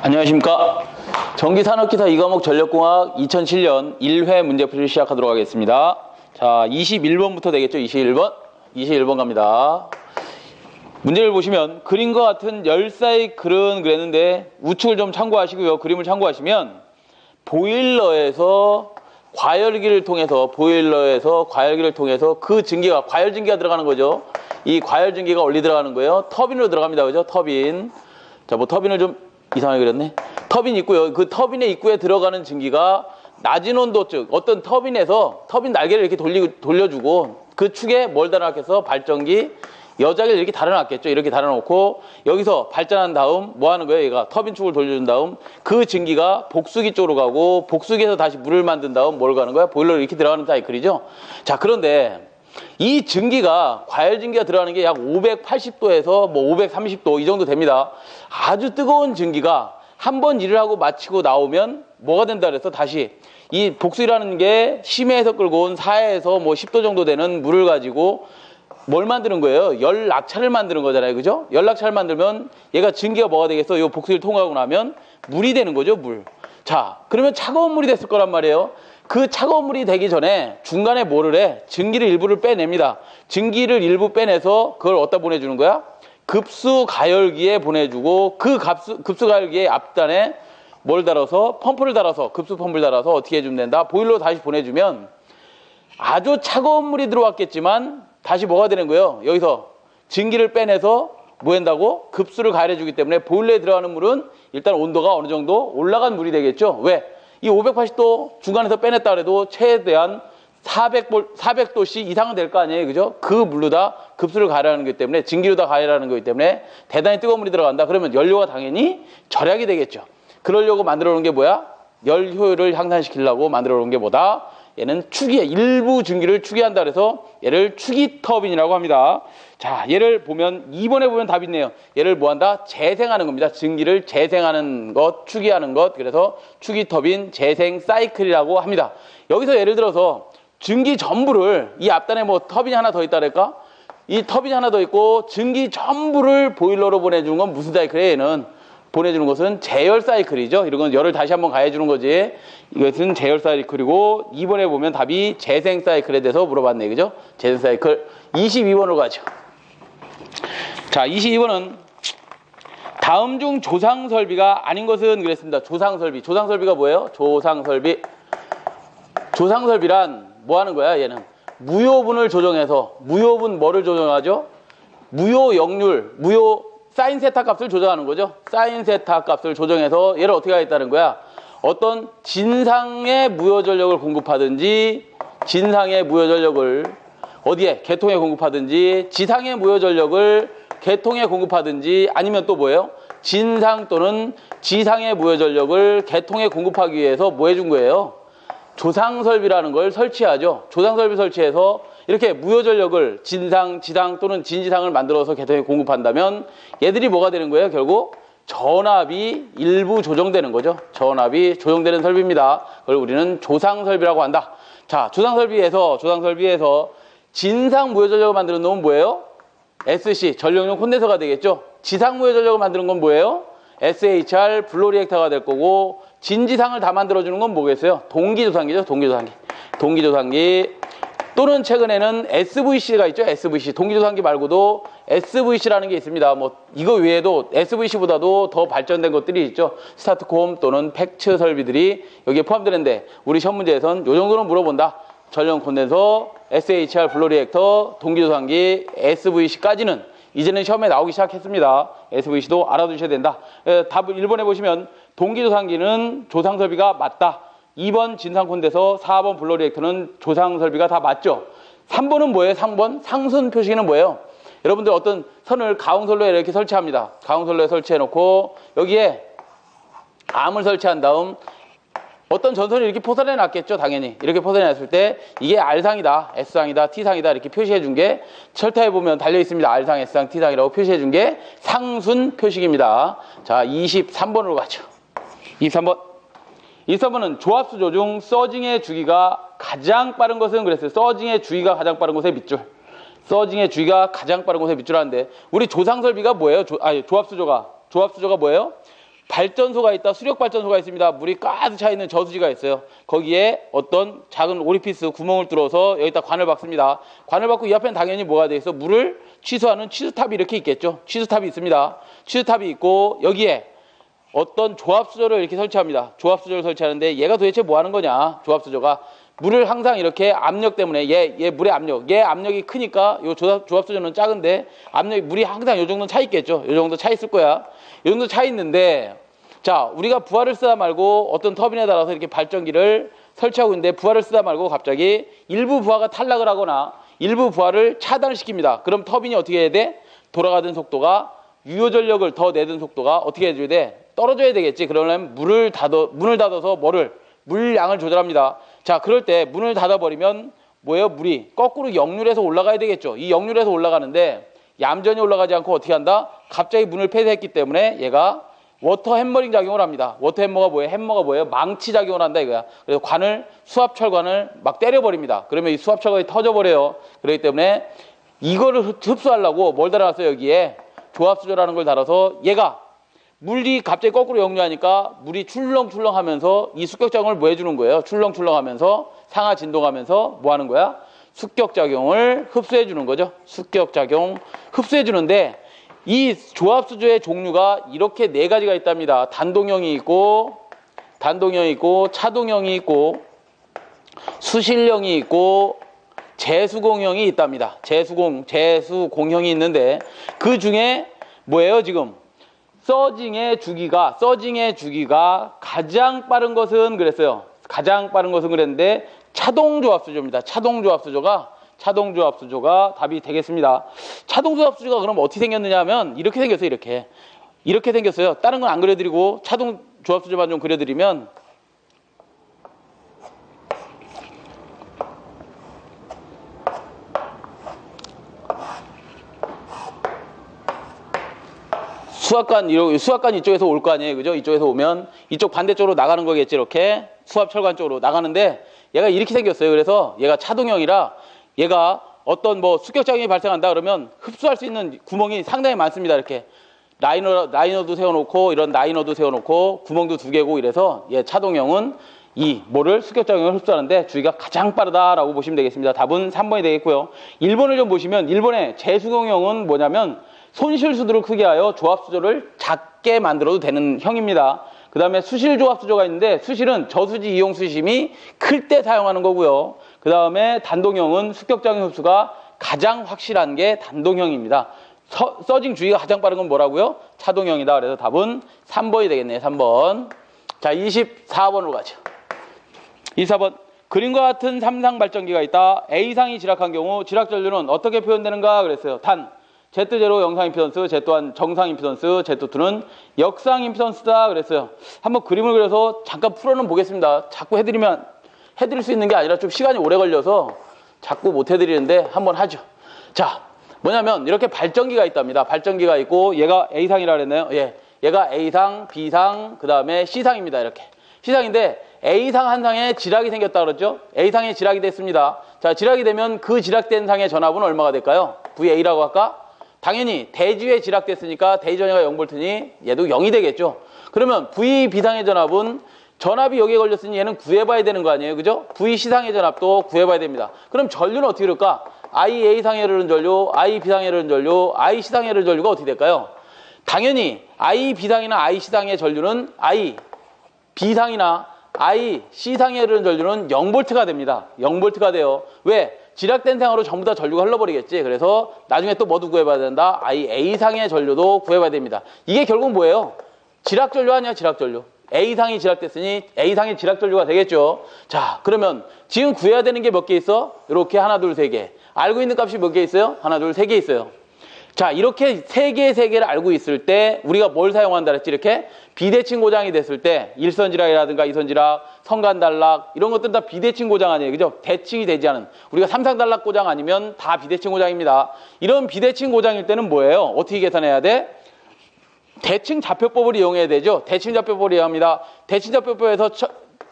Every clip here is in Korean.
안녕하십니까. 전기산업기사 2과목 전력공학 2007년 1회 문제풀이를 시작하도록 하겠습니다. 자, 21번부터 되겠죠? 21번 갑니다. 문제를 보시면 그림과 같은 열사이클은 그랬는데 우측을 좀 참고하시고요. 그림을 참고하시면 보일러에서 과열기를 통해서 그 증기가 과열증기가 들어가는 거죠. 이 과열증기가 어디 들어가는 거예요? 터빈으로 들어갑니다. 그죠? 터빈. 자, 뭐 터빈을 좀 이상하게 그렸네. 터빈 있고요. 그 터빈의 입구에 들어가는 증기가 낮은 온도 쪽 어떤 터빈에서 터빈 날개를 이렇게 돌려주고 그 축에 뭘 달아놨겠어? 발전기, 여자기를 이렇게 달아놨겠죠. 이렇게 달아놓고 여기서 발전한 다음 뭐 하는 거예요? 얘가 터빈 축을 돌려준 다음 그 증기가 복수기 쪽으로 가고 복수기에서 다시 물을 만든 다음 뭘 가는 거야? 보일러로 이렇게 들어가는 사이클이죠. 자, 그런데 이 증기가 과열증기가 들어가는 게 약 580도에서 뭐 530도 이 정도 됩니다. 아주 뜨거운 증기가 한번 일을 하고 마치고 나오면 뭐가 된다 그래서 다시 이 복수기라는 게 심해에서 끌고 온 4에서 뭐 10도 정도 되는 물을 가지고 뭘 만드는 거예요? 열낙차를 만드는 거잖아요. 그죠? 열낙차를 만들면 얘가 증기가 뭐가 되겠어? 이 복수기를 통과하고 나면 물이 되는 거죠. 물. 자, 그러면 차가운 물이 됐을 거란 말이에요. 그 차가운 물이 되기 전에 중간에 뭐를 해? 증기를 일부를 빼냅니다. 증기를 일부 빼내서 그걸 어디다 보내주는 거야? 급수가열기에 보내주고 그 급수가열기의 앞단에 뭘 달아서? 펌프를 달아서 급수 펌프를 달아서 어떻게 해주면 된다? 보일러로 다시 보내주면 아주 차가운 물이 들어왔겠지만 다시 뭐가 되는 거예요? 여기서 증기를 빼내서 뭐 한다고? 급수를 가열해주기 때문에 보일러에 들어가는 물은 일단 온도가 어느 정도 올라간 물이 되겠죠? 왜? 이 580도 중간에서 빼냈다 그래도 최대한 400도씨 이상은 될 거 아니에요. 그죠? 그 물로 다 급수를 가열하는 거기 때문에 증기로 다 가열하는 거기 때문에 대단히 뜨거운 물이 들어간다. 그러면 연료가 당연히 절약이 되겠죠. 그러려고 만들어 놓은 게 뭐야? 열 효율을 향상시키려고 만들어 놓은 게 뭐다? 얘는 축이에 일부 증기를 축이한다 그래서 얘를 축이 터빈이라고 합니다. 자, 얘를 보면 2번에 보면 답이 있네요. 얘를 뭐 한다? 재생하는 겁니다. 증기를 재생하는 것, 축이하는 것. 그래서 축이 터빈 재생 사이클이라고 합니다. 여기서 예를 들어서 증기 전부를 이 앞단에 뭐 터빈이 하나 더 있다 그럴까? 이 터빈이 하나 더 있고 증기 전부를 보일러로 보내주는 건 무슨 사이클이에요? 얘는 보내주는 것은 제열 사이클이죠. 이런 건 열을 다시 한번 가해주는 거지. 이것은 제열 사이클이고 2번에 보면 답이 재생 사이클에 대해서 물어봤네. 그죠? 재생 사이클. 22번으로 가죠. 자, 22번은 다음 중 조상설비가 아닌 것은 그랬습니다. 조상설비. 조상설비가 뭐예요? 조상설비. 조상설비란 뭐 하는 거야? 얘는 무효분을 조정해서 무효분 뭐를 조정하죠? 무효 역률, 무효 사인 세타 값을 조정하는 거죠. 사인 세타 값을 조정해서 얘를 어떻게 하겠다는 거야? 어떤 진상의 무효전력을 공급하든지 진상의 무효전력을 어디에? 계통에 공급하든지 지상의 무효전력을 계통에 공급하든지 아니면 또 뭐예요? 진상 또는 지상의 무효전력을 계통에 공급하기 위해서 뭐 해준 거예요? 조상설비라는 걸 설치하죠. 조상설비 설치해서 이렇게 무효전력을 진상, 지상 또는 진지상을 만들어서 계통에 공급한다면 얘들이 뭐가 되는 거예요? 결국 전압이 일부 조정되는 거죠. 전압이 조정되는 설비입니다. 그걸 우리는 조상설비라고 한다. 자, 조상설비에서 진상 무효전력을 만드는 놈은 뭐예요? SC, 전력용 콘덴서가 되겠죠. 지상 무효전력을 만드는 건 뭐예요? SHR, 블로리액터가 될 거고 진지상을 다 만들어주는 건 뭐겠어요? 동기조상기죠. 동기조상기. 또는 최근에는 SVC가 있죠. SVC. 동기조상기 말고도 SVC라는 게 있습니다. 뭐 이거 외에도 SVC보다도 더 발전된 것들이 있죠. 스타트콤 또는 팩츠 설비들이 여기에 포함되는데 우리 시험 문제에선 요 정도는 물어본다. 전력 콘덴서, SHR 블로리액터, 동기조상기, SVC까지는 이제는 시험에 나오기 시작했습니다. SVC도 알아두셔야 된다. 답을 1번에 보시면 동기조상기는 조상설비가 맞다. 2번 진상콘덴서, 4번 블로리액터는 조상설비가 다 맞죠. 3번은 뭐예요? 3번 상순 표시기는 뭐예요? 여러분들 어떤 선을 가공선로에 이렇게 설치합니다. 가공선로에 설치해놓고 여기에 암을 설치한 다음 어떤 전선을 이렇게 포선해 놨겠죠. 당연히 이렇게 포선해 놨을 때 이게 R상이다, S상이다, T상이다 이렇게 표시해 준 게 철타에 보면 달려 있습니다. R상, S상, T상이라고 표시해 준 게 상순 표식입니다. 자, 23번으로 가죠. 23번은 조합수조 중 서징의 주기가 가장 빠른 것은 그랬어요. 서징의 주기가 가장 빠른 곳의 밑줄. 서징의 주기가 가장 빠른 곳의 밑줄 하는데 우리 조상설비가 뭐예요? 조합수조가 뭐예요? 발전소가 있다. 수력발전소가 있습니다. 물이 가득 차 있는 저수지가 있어요. 거기에 어떤 작은 오리피스 구멍을 뚫어서 여기다 관을 박습니다. 관을 박고 이 앞에는 당연히 뭐가 돼 있어? 물을 취수하는 취수탑이 이렇게 있겠죠. 취수탑이 있습니다. 취수탑이 있고 여기에 어떤 조합수조를 이렇게 설치합니다. 조합수조를 설치하는데 얘가 도대체 뭐 하는 거냐? 조합수조가 물을 항상 이렇게 압력 때문에 얘 물의 압력, 얘 압력이 크니까 요 조합수조는 작은데 압력이 물이 항상 요 정도 차 있겠죠. 요 정도 차 있을 거야. 요 정도 차 있는데 자, 우리가 부하를 쓰다 말고 어떤 터빈에 달아서 이렇게 발전기를 설치하고 있는데 부하를 쓰다 말고 갑자기 일부 부하가 탈락을 하거나 일부 부하를 차단을 시킵니다. 그럼 터빈이 어떻게 해야 돼? 돌아가던 속도가 유효전력을 더 내던 속도가 어떻게 해줘야 돼? 떨어져야 되겠지. 그러려면 문을 닫아서 물량을 조절합니다. 자, 그럴 때 문을 닫아버리면 뭐예요? 물이 거꾸로 역률에서 올라가야 되겠죠. 이 역률에서 올라가는데 얌전히 올라가지 않고 어떻게 한다? 갑자기 문을 폐쇄했기 때문에 얘가 워터 hä머링 작용을 합니다. 워터 hä머가 뭐예요? hä머가 뭐예요? 망치 작용을 한다 이거야. 그래서 수압철관을 막 때려버립니다. 그러면 이 수압철관이 터져버려요. 그렇기 때문에 이거를 흡수하려고 뭘 달아놨어요? 여기에 조합수조라는 걸 달아서 얘가 물이 갑자기 거꾸로 역류하니까 물이 출렁출렁 하면서 이 습격작용을 뭐 해주는 거예요? 출렁출렁 하면서 상하 진동하면서 뭐 하는 거야? 습격작용을 흡수해 주는 거죠. 습격작용 흡수해 주는데 이 조합수조의 종류가 이렇게 네 가지가 있답니다. 단동형이 있고 차동형이 있고 수실형이 있고 재수공형이 있답니다. 재수공형이 있는데 그 중에 뭐예요 지금? 서징의 주기가 가장 빠른 것은 그랬어요. 가장 빠른 것은 그랬는데 차동조합수조입니다. 차동조합수조가 답이 되겠습니다. 차동조합수조가 그럼 어떻게 생겼느냐 하면 이렇게 생겼어요. 이렇게 생겼어요. 다른 건 안 그려드리고 차동조합수조만 좀 그려드리면 수압관 이쪽에서 올 거 아니에요. 그죠? 이쪽에서 오면 이쪽 반대쪽으로 나가는 거겠지. 이렇게 수압철관 쪽으로 나가는데 얘가 이렇게 생겼어요. 그래서 얘가 차동형이라 얘가 어떤 뭐 습격작용이 발생한다 그러면 흡수할 수 있는 구멍이 상당히 많습니다. 이렇게 라이너도 세워놓고 이런 라이너도 세워놓고 구멍도 두 개고 이래서 얘 차동형은 이 뭐를 습격작용을 흡수하는데 주기가 가장 빠르다라고 보시면 되겠습니다. 답은 3번이 되겠고요. 1번을 좀 보시면 1번의 재수공형은 뭐냐면 손실수도를 크게 하여 조합수조를 작게 만들어도 되는 형입니다. 그 다음에 수실조합수조가 있는데 수실은 저수지 이용 수심이 클 때 사용하는 거고요. 그 다음에 단동형은 습격작용 흡수가 가장 확실한 게 단동형입니다. 서징 주기가 가장 빠른 건 뭐라고요? 차동형이다. 그래서 답은 3번이 되겠네요. 3번. 자, 24번으로 가죠. 24번. 그림과 같은 삼상 발전기가 있다. A상이 지락한 경우 지락전류는 어떻게 표현되는가 그랬어요. 단 Z0 영상 임피던스, Z 또한 정상 임피던스, Z2는 역상 임피던스다 그랬어요. 한번 그림을 그려서 잠깐 풀어는 보겠습니다. 자꾸 해드릴 수 있는 게 아니라 좀 시간이 오래 걸려서 자꾸 못 해드리는데 한번 하죠. 자, 뭐냐면 이렇게 발전기가 있답니다. 발전기가 있고 얘가 A상이라 그랬나요? 예, 얘가 A상, B상, 그 다음에 C상입니다. 이렇게 C상인데 A상 한 상에 지락이 생겼다 그랬죠? A상에 지락이 됐습니다. 자, 지락이 되면 그 지락된 상의 전압은 얼마가 될까요? VA라고 할까? 당연히 대지에 지락됐으니까 대지 전압이 0V니 얘도 0이 되겠죠. 그러면 VB상의 전압은 전압이 여기에 걸렸으니 얘는 구해봐야 되는 거 아니에요. 그죠? VC상의 전압도 구해봐야 됩니다. 그럼 전류는 어떻게 그럴까? IA상에 흐르는 전류, IB상에 흐르는 전류, IC상에 흐르는 전류가 어떻게 될까요? 당연히 IB상이나 IC상의 전류는 IB상이나 IC상에 흐르는 전류는 0V가 됩니다. 0V가 돼요. 왜? 지락된 상으로 전부 다 전류가 흘러버리겠지. 그래서 나중에 또 뭐도 구해봐야 된다? A상의 전류도 구해봐야 됩니다. 이게 결국 뭐예요? 지락전류 아니야, 지락전류. A상이 지락됐으니 A상의 지락전류가 되겠죠. 자, 그러면 지금 구해야 되는 게 몇 개 있어? 이렇게 하나, 둘, 세 개. 알고 있는 값이 몇 개 있어요? 하나, 둘, 세 개 있어요. 자, 이렇게 세 개를 알고 있을 때 우리가 뭘 사용한다 그랬지? 이렇게 비대칭 고장이 됐을 때 일선지락이라든가 이선지락, 성간단락 이런 것들은 다 비대칭 고장 아니에요. 그죠? 대칭이 되지 않은. 우리가 삼상단락 고장 아니면 다 비대칭 고장입니다. 이런 비대칭 고장일 때는 뭐예요? 어떻게 계산해야 돼? 대칭 좌표법을 이용해야 되죠. 대칭 좌표법을 이용합니다. 대칭 좌표법에서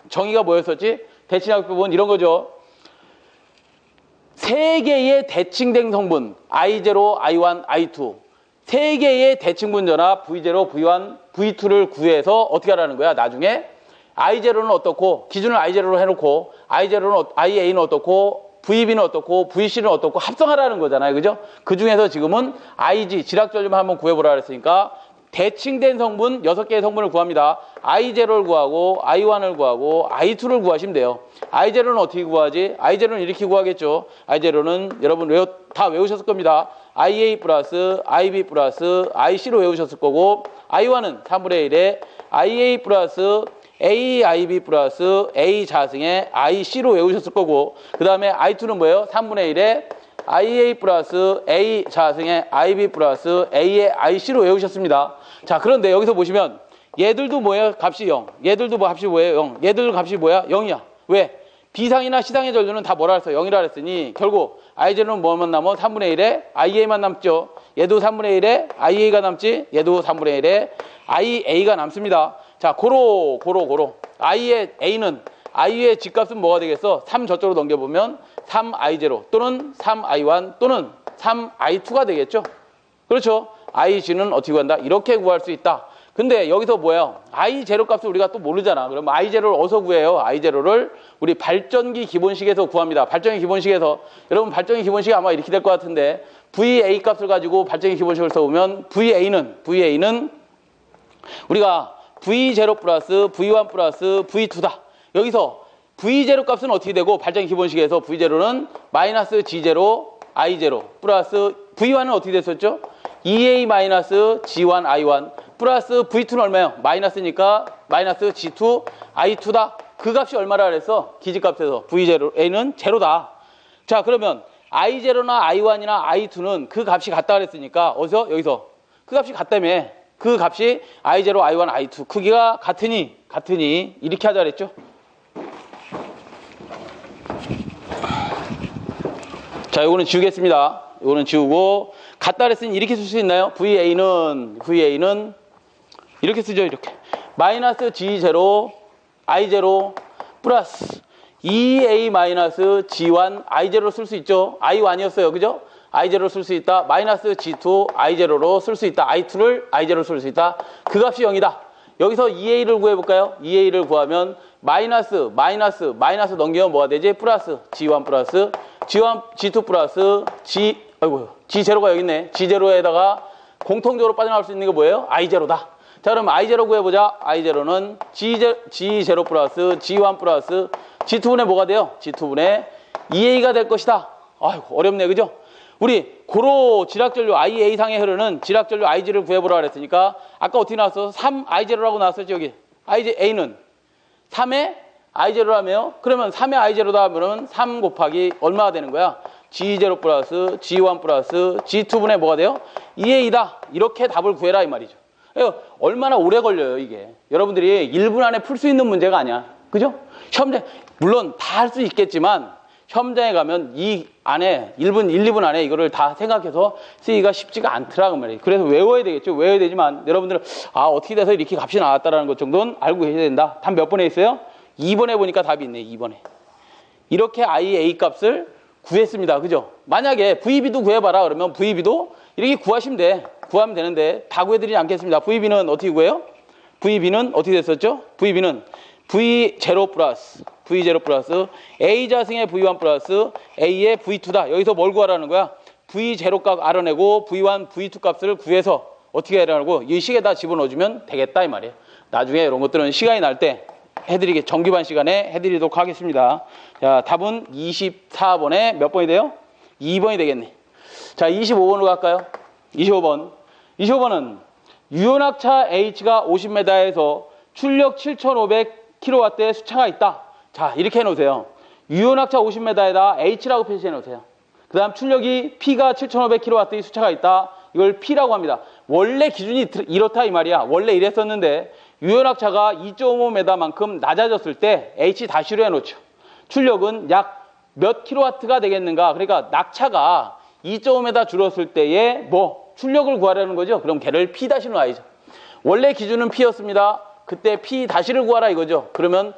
정의가 뭐였었지? 대칭 좌표법은 이런 거죠. 세 개의 대칭된 성분 I0, I1, I2 세 개의 대칭분 전압 V0, V1, V2를 구해서 어떻게 하라는 거야? 나중에 I0는 어떻고, 기준을 I0로 해놓고, IA는 어떻고, VB는 어떻고, VC는 어떻고 합성하라는 거잖아요. 그죠? 그 중에서 지금은 IG, 지락전류만 한번 구해보라 그랬으니까 대칭된 성분 6개의 성분을 구합니다. I0를 구하고, I1을 구하고, I2를 구하시면 돼요. I0는 어떻게 구하지? I0는 이렇게 구하겠죠. I0는 여러분 다 외우셨을 겁니다. IA 플러스, IB 플러스, IC로 외우셨을 거고, I1은 3분의 1에 IA 플러스, AIB 플러스 A 자승의 IC로 외우셨을 거고, 그 다음에 I2는 뭐예요? 3분의 1에 IA 플러스 A 자승의 IB 플러스 A의 IC로 외우셨습니다. 자, 그런데 여기서 보시면 얘들도 뭐예요? 값이 0. 얘들도 뭐 값이 뭐예요? 0. 얘들도 값이 뭐야? 0이야. 왜? B상이나 C상의 전류는 다 뭐라 그랬어? 0이라 그랬으니 결국 I0는 뭐만 남아? 3분의 1에 IA만 남죠. 얘도 3분의 1에 IA가 남지. 얘도 3분의 1에 IA가 남습니다. 자, 고로. I의 A는, I의 집값은 뭐가 되겠어? 3 저쪽으로 넘겨보면 3I0 또는 3I1 또는 3I2가 되겠죠? 그렇죠? IG는 어떻게 구한다? 이렇게 구할 수 있다. 근데 여기서 뭐예요? I0 값을 우리가 또 모르잖아. 그럼 I0를 어디서 구해요? I0를 우리 발전기 기본식에서 구합니다. 발전기 기본식에서. 여러분 발전기 기본식이 아마 이렇게 될 것 같은데 VA 값을 가지고 발전기 기본식을 써보면 VA는 우리가 V0 플러스 V1 플러스 V2다. 여기서 V0 값은 어떻게 되고 발전기 기본식에서 V0는 마이너스 G0 I0 플러스 V1은 어떻게 됐었죠? EA 마이너스 G1 I1 플러스 V2는 얼마예요? 마이너스니까 마이너스 G2 I2다. 그 값이 얼마라 그랬어? 기지값에서 V0A는 제로다. 자, 그러면 I0나 I1이나 I2는 그 값이 같다 그랬으니까 어디서? 여기서 그 값이 같다며. 그 값이 I0, I1, I2 크기가 같으니 이렇게 하자 그랬죠? 자, 요거는 지우겠습니다. 요거는 지우고 같다 그랬으니 이렇게 쓸 수 있나요? VA는 이렇게 쓰죠. 이렇게 마이너스 G0 I0 플러스 EA 마이너스 G1 I0로 쓸 수 있죠. I1이었어요. 그죠? I0로 쓸 수 있다. 마이너스 G2 I0로 쓸 수 있다. I2를 I0로 쓸 수 있다. 그 값이 0이다. 여기서 EA를 구해볼까요? EA를 구하면 마이너스 넘기면 뭐가 되지? 플러스 G1 플러스 G2 플러스 G0가 여기 있네. G0에다가 공통적으로 빠져나올 수 있는 게 뭐예요? I0다. 자, 그럼 I0 구해보자. I0는 G0 플러스 G1 플러스 G2분의 뭐가 돼요? G2분의 EA가 될 것이다. 아이고, 어렵네. 그죠? 우리 고로 지락전류 IA상에 흐르는 지락전류 IG를 구해보라 그랬으니까 아까 어떻게 나왔어? 3I0라고 나왔었죠. 여기 A는 3의 I0라며요. 그러면 3의 I0다 하면 3 곱하기 얼마가 되는 거야? G0 플러스 G1 플러스 G2분의 뭐가 돼요? EA다. 이렇게 답을 구해라 이 말이죠. 얼마나 오래 걸려요 이게. 여러분들이 1분 안에 풀 수 있는 문제가 아니야. 그죠? 시험장 물론 다 할 수 있겠지만 시험장에 가면 이 안에 1분, 1, 2분 안에 이거를 다 생각해서 쓰기가 쉽지가 않더라 그 말이에요. 그래서 외워야 되겠죠. 외워야 되지만 여러분들은 어떻게 돼서 이렇게 값이 나왔다라는 것 정도는 알고 계셔야 된다. 답 몇 번에 있어요? 2번에 보니까 답이 있네. 2번에. 이렇게 IA 값을 구했습니다. 그죠? 만약에 VB도 구해봐라 그러면 VB도 이렇게 구하시면 돼. 구하면 되는데 다 구해드리지 않겠습니다. VB는 어떻게 구해요? VB는 어떻게 됐었죠? VB는 V0 플러스 A 자승의 V1 플러스 A의 V2다. 여기서 뭘 구하라는 거야? V0 값 알아내고 V1, V2 값을 구해서 어떻게 하라고? 이 식에다 집어넣어주면 되겠다 이 말이에요. 나중에 이런 것들은 시간이 날 때 정규반 시간에 해드리도록 하겠습니다. 자, 답은 24번에 몇 번이 돼요? 2번이 되겠네. 자, 25번으로 갈까요? 25번은 유연학차 H가 50m에서 출력 7,500kW의 수차가 있다. 자, 이렇게 해놓으세요. 유연학차 50m에다 H라고 표시해놓으세요. 그 다음 출력이 P가 7,500kW의 수차가 있다. 이걸 P라고 합니다. 원래 기준이 이렇다 이 말이야. 원래 이랬었는데 유연학차가 2.5m만큼 낮아졌을 때 H 다시로 해놓죠. 출력은 약 몇 킬로와트가 되겠는가. 그러니까 낙차가 2.5m 줄었을 때에 출력을 구하라는 거죠. 그럼 걔를 P 다시 놔야죠. 원래 기준은 P였습니다. 그때 P 다시를 구하라 이거죠. 그러면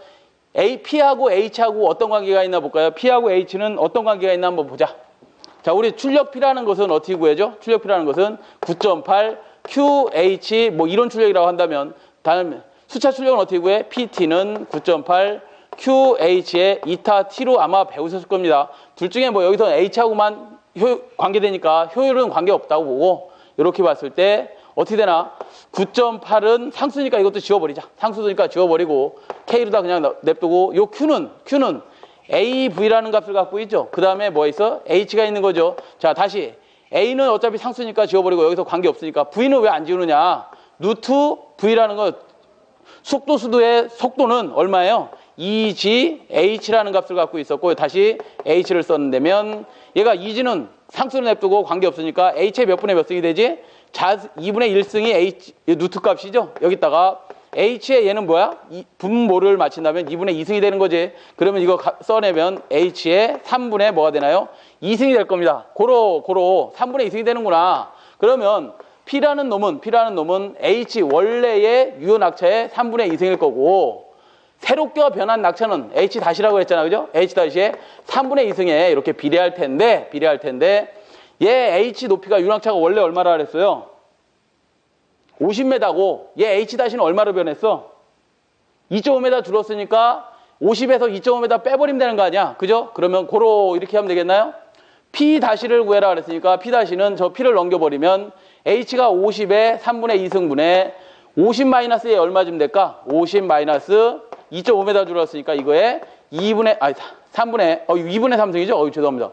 P하고 H하고 어떤 관계가 있나 볼까요? P하고 H는 어떤 관계가 있나 한번 보자. 자, 우리 출력P라는 것은 어떻게 구해죠? 출력P라는 것은 9.8 QH 뭐 이론 출력이라고 한다면 다음 수차 출력은 어떻게 구해? PT는 9.8 QH의 이타 T로 아마 배우셨을 겁니다. 둘 중에 뭐 여기서 H하고만 관계되니까 효율은 관계없다고 보고 이렇게 봤을 때 어떻게 되나? 9.8은 상수니까 이것도 지워버리자. 상수니까 지워버리고 K로다 그냥 냅두고 요 Q는 AV라는 값을 갖고 있죠. 그 다음에 뭐 있어? H가 있는 거죠. 자, 다시 A는 어차피 상수니까 지워버리고 여기서 관계없으니까 V는 왜 안 지우느냐? 루트 V라는 거 속도수도의 속도는 얼마예요? 2GH라는 값을 갖고 있었고 다시 H를 썼는데면 얘가 2G는 상수를 냅두고 관계없으니까 H의 몇 분의 몇 승이 되지? 2분의 1승이 H 루트 값이죠. 여기다가 H의 얘는 뭐야? 분모를 맞춘다면 2분의 2승이 되는 거지. 그러면 이거 써내면 H의 3분의 뭐가 되나요? 2승이 될 겁니다. 고로 3분의 2승이 되는구나. 그러면 P라는 놈은 H 원래의 유효 낙차의 3분의 2승일 거고 새롭게 변한 낙차는 H-라고 했잖아. 그죠? H-의 3분의 2승에 이렇게 비례할 텐데 얘 H 높이가 유낙차가 원래 얼마라 그랬어요? 50m고 얘 H-는 얼마로 변했어? 2.5m 줄었으니까 50에서 2.5m 빼버리면 되는 거 아니야? 그죠? 그러면 고로 이렇게 하면 되겠나요? P-를 구해라 그랬으니까 P-는 저 P를 넘겨버리면 H가 50의 3분의 2승분에 50 마이너스에 얼마쯤 될까? 50 마이너스 2.5m 줄었으니까 이거에 2분의 3승이죠? 죄송합니다.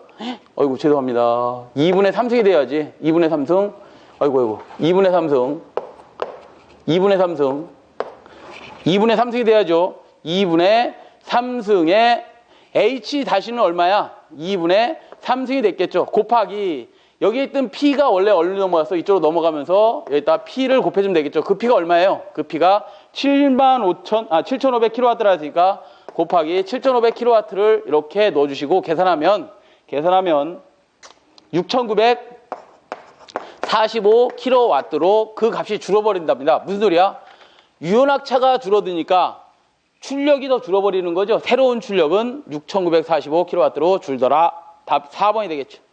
2분의 3승이 돼야지. 2분의 3승. 2분의 3승이 돼야죠. 2분의 3승에 H-는 얼마야? 2분의 3승이 됐겠죠. 곱하기 여기 있던 P가 원래 어디로 넘어갔어? 이쪽으로 넘어가면서 여기다 P를 곱해주면 되겠죠. 그 P가 얼마예요? 그 P가 7,500kW라 했으니까 곱하기 7,500kW를 이렇게 넣어주시고 계산하면 6,945kW로 그 값이 줄어버린답니다. 무슨 소리야? 유효낙차가 줄어드니까 출력이 더 줄어버리는 거죠. 새로운 출력은 6,945kW로 줄더라. 답 4번이 되겠죠.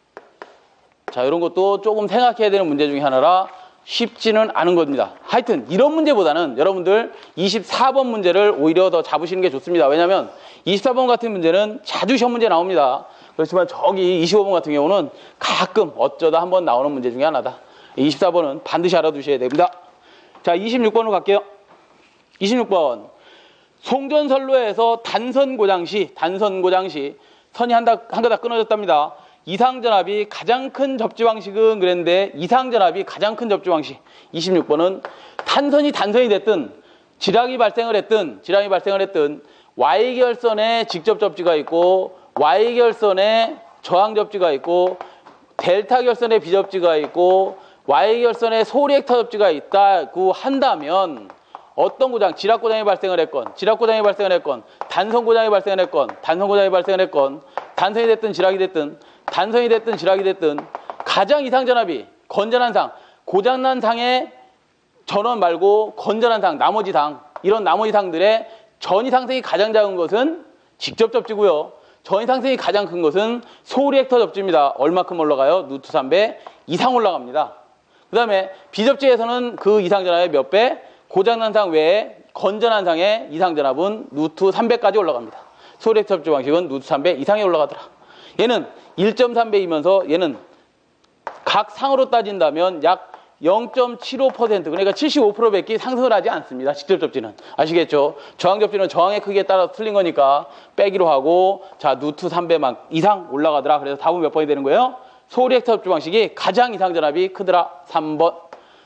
자, 이런 것도 조금 생각해야 되는 문제 중에 하나라 쉽지는 않은 겁니다. 하여튼 이런 문제보다는 여러분들 24번 문제를 오히려 더 잡으시는 게 좋습니다. 왜냐하면 24번 같은 문제는 자주 시험 문제 나옵니다. 그렇지만 저기 25번 같은 경우는 가끔 어쩌다 한번 나오는 문제 중에 하나다. 24번은 반드시 알아두셔야 됩니다. 자, 26번으로 갈게요. 26번. 송전선로에서 단선 고장 시 선이 한 가닥 끊어졌답니다. 이상전압이 가장 큰 접지 방식은 그랬는데 이상전압이 가장 큰 접지 방식 26번은 단선이 됐든 지랑이 발생을 했든 Y결선에 직접 접지가 있고 Y결선에 저항 접지가 있고 델타 결선에 비접지가 있고 Y결선에 소리액터 접지가 있다고 한다면 어떤 고장, 지락고장이 발생을 했건 단선고장이 발생을 했건 단선이 됐든 지락이 됐든 지락이 됐든 가장 이상전압이 건전한 상, 고장난 상의 전원 말고 건전한 상, 나머지 상들의 전이 상승이 가장 작은 것은 직접 접지고요. 전이 상승이 가장 큰 것은 소리액터 접지입니다. 얼마큼 올라가요? 루트 3배 이상 올라갑니다. 그 다음에 비접지에서는 그 이상전압의 몇 배? 고장난 상 외에 건전한 상의 이상전압은 루트 3배까지 올라갑니다. 소리액터 접지 방식은 루트 3배 이상이 올라가더라. 얘는 1.3배이면서 얘는 각 상으로 따진다면 약 0.75% 그러니까 75%밖에 상승을 하지 않습니다. 직접 접지는. 아시겠죠? 저항 접지는 저항의 크기에 따라 틀린 거니까 빼기로 하고 자 루트 3배 이상 올라가더라. 그래서 답은 몇 번이 되는 거예요? 소리액터 접지 방식이 가장 이상전압이 크더라. 3번.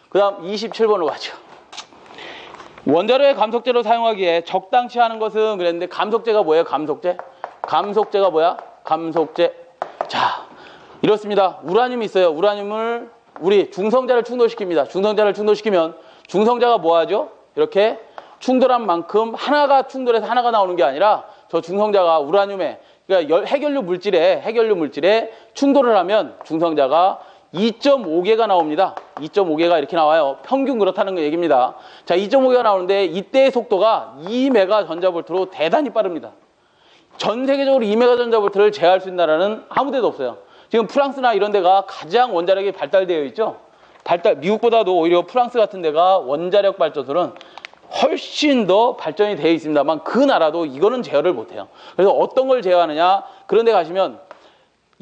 그 다음 27번으로 가죠. 원자로의 감속제로 사용하기에 적당치 않은 것은 그랬는데 감속제가 뭐예요? 감속제가 뭐야? 감속제. 자, 이렇습니다. 우라늄이 있어요. 우라늄을 우리 중성자를 충돌시킵니다. 중성자를 충돌시키면 중성자가 뭐 하죠? 이렇게 충돌한 만큼 하나가 충돌해서 하나가 나오는 게 아니라 저 중성자가 우라늄에 그러니까 해결류 물질에 충돌을 하면 중성자가 2.5개가 나옵니다. 2.5개가 이렇게 나와요. 평균 그렇다는 얘기입니다. 자, 2.5개가 나오는데 이때의 속도가 2메가 전자볼트로 대단히 빠릅니다. 전 세계적으로 2메가 전자볼트를 제어할 수 있는 나라는 아무 데도 없어요. 지금 프랑스나 이런 데가 가장 원자력이 발달되어 있죠. 미국보다도 오히려 프랑스 같은 데가 원자력 발전소는 훨씬 더 발전이 되어 있습니다만 그 나라도 이거는 제어를 못해요. 그래서 어떤 걸 제어하느냐, 그런 데 가시면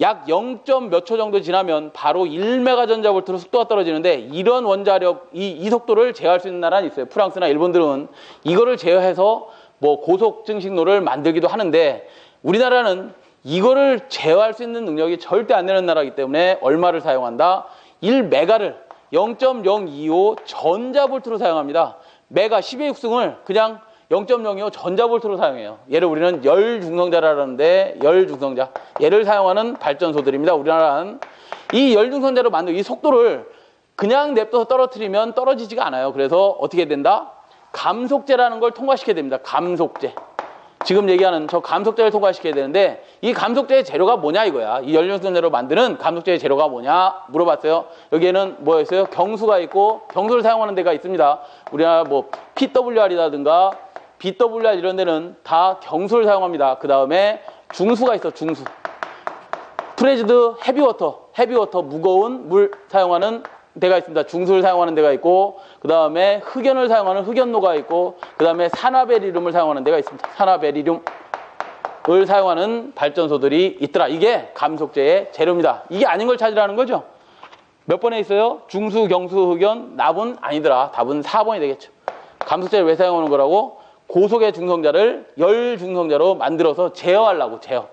약 0. 몇 초 정도 지나면 바로 1메가 전자볼트로 속도가 떨어지는데, 이런 원자력, 이 속도를 제어할 수 있는 나라는 있어요. 프랑스나 일본들은 이거를 제어해서 뭐 고속 증식로를 만들기도 하는데, 우리나라는 이거를 제어할 수 있는 능력이 절대 안 되는 나라이기 때문에 얼마를 사용한다? 1메가를 0.025 전자볼트로 사용합니다. 메가 10의 6승을 그냥 0.025 전자볼트로 사용해요. 얘를 우리는 열중성자라는데, 열중성자, 얘를 사용하는 발전소들입니다. 우리나라는 이 열중성자로 만든 이 속도를 그냥 냅둬서 떨어뜨리면 떨어지지가 않아요. 그래서 어떻게 된다? 감속제라는 걸 통과시켜야 됩니다. 감속제. 지금 얘기하는 저 감속제를 통과시켜야 되는데, 이 감속제의 재료가 뭐냐 이거야. 이 열중성자로 만드는 감속제의 재료가 뭐냐 물어봤어요. 여기에는 뭐였어요? 경수가 있고, 경수를 사용하는 데가 있습니다. 우리나라 뭐 PWR이라든가 BWR 이런 데는 다 경수를 사용합니다. 그 다음에 중수가 있어. 중수. 프레즈드 헤비워터 무거운 물 사용하는 데가 있습니다. 중수를 사용하는 데가 있고, 그 다음에 흑연을 사용하는 흑연로가 있고, 그 다음에 산화베리륨을 사용하는 데가 있습니다. 산화베리륨을 사용하는 발전소들이 있더라. 이게 감속제의 재료입니다. 이게 아닌 걸 찾으라는 거죠. 몇 번에 있어요? 중수, 경수, 흑연, 납은 아니더라. 답은 4번이 되겠죠. 감속제를 왜 사용하는 거라고? 고속의 중성자를 열 중성자로 만들어서 제어하려고. 제어.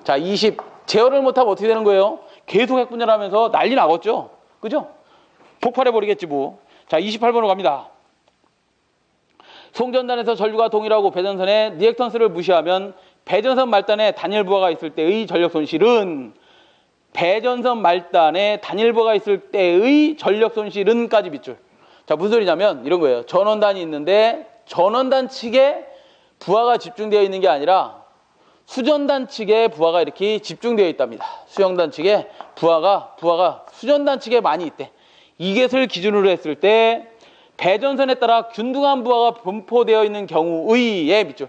자, 20. 제어를 못하면 어떻게 되는 거예요? 계속 핵분열하면서 난리 나겠죠. 그죠? 폭발해버리겠지 뭐. 자, 28번으로 갑니다. 송전단에서 전류가 동일하고 배전선의 리액턴스를 무시하면 배전선 말단에 단일 부하가 있을 때의 전력 손실은, 배전선 말단에 단일 부하가 있을 때의 전력 손실은까지 밑줄. 자, 무슨 소리냐면 이런 거예요. 전원단이 있는데 전원단 측에 부하가 집중되어 있는 게 아니라 수전단 측에 부하가 이렇게 집중되어 있답니다. 수영단 측에 부하가 수전단 측에 많이 있대. 이것을 기준으로 했을 때 배전선에 따라 균등한 부하가 분포되어 있는 경우의 밑줄.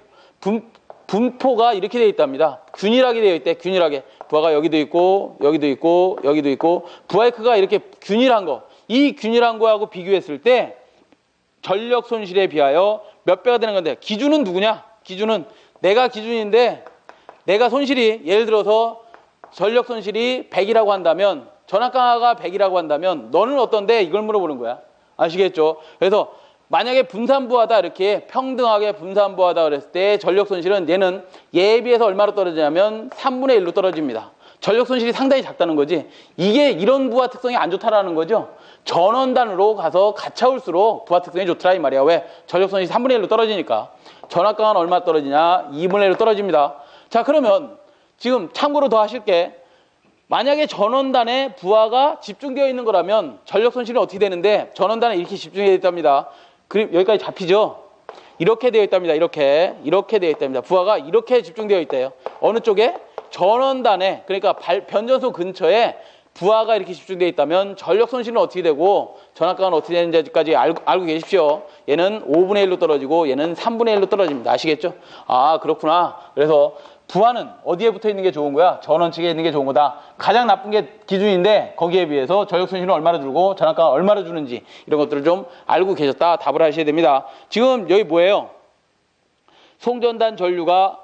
분포가 이렇게 되어 있답니다. 균일하게 되어 있대. 균일하게. 부하가 여기도 있고 여기도 있고 여기도 있고, 부하의 크기가 이렇게 균일한 거. 이 균일한 거하고 비교했을 때 전력 손실에 비하여 몇 배가 되는 건데, 기준은 누구냐? 기준은 내가 기준인데, 내가 손실이 예를 들어서 전력 손실이 100이라고 한다면, 전압강화가 100이라고 한다면 너는 어떤데? 이걸 물어보는 거야. 아시겠죠? 그래서 만약에 분산부하다, 이렇게 평등하게 분산부하다 그랬을 때 전력 손실은 얘는 얘에 비해서 얼마로 떨어지냐면 3분의 1로 떨어집니다. 전력 손실이 상당히 작다는 거지. 이게 이런 부하 특성이 안 좋다라는 거죠. 전원단으로 가서 가차올수록 부하 특성이 좋더라 이 말이야. 왜? 전력 손실이 3분의 1로 떨어지니까. 전압강화는 얼마 떨어지냐? 2분의 1로 떨어집니다. 자, 그러면 지금 참고로 더 하실게. 만약에 전원단에 부하가 집중되어 있는 거라면 전력 손실은 어떻게 되는데, 전원단에 이렇게 집중되어 있답니다. 그럼 여기까지 잡히죠? 이렇게 되어 있답니다. 이렇게 되어 있답니다. 부하가 이렇게 집중되어 있대요. 어느 쪽에? 전원단에, 그러니까 변전소 근처에 부하가 이렇게 집중되어 있다면 전력 손실은 어떻게 되고 전압강은 어떻게 되는지까지 알고 계십시오. 얘는 5분의 1로 떨어지고 얘는 3분의 1로 떨어집니다. 아시겠죠? 아, 그렇구나. 그래서 부하는 어디에 붙어 있는 게 좋은 거야? 전원 측에 있는 게 좋은 거다. 가장 나쁜 게 기준인데, 거기에 비해서 전력 손실은 얼마나 줄고 전압강은 얼마나 주는지, 이런 것들을 좀 알고 계셨다 답을 하셔야 됩니다. 지금 여기 뭐예요? 송전단 전류가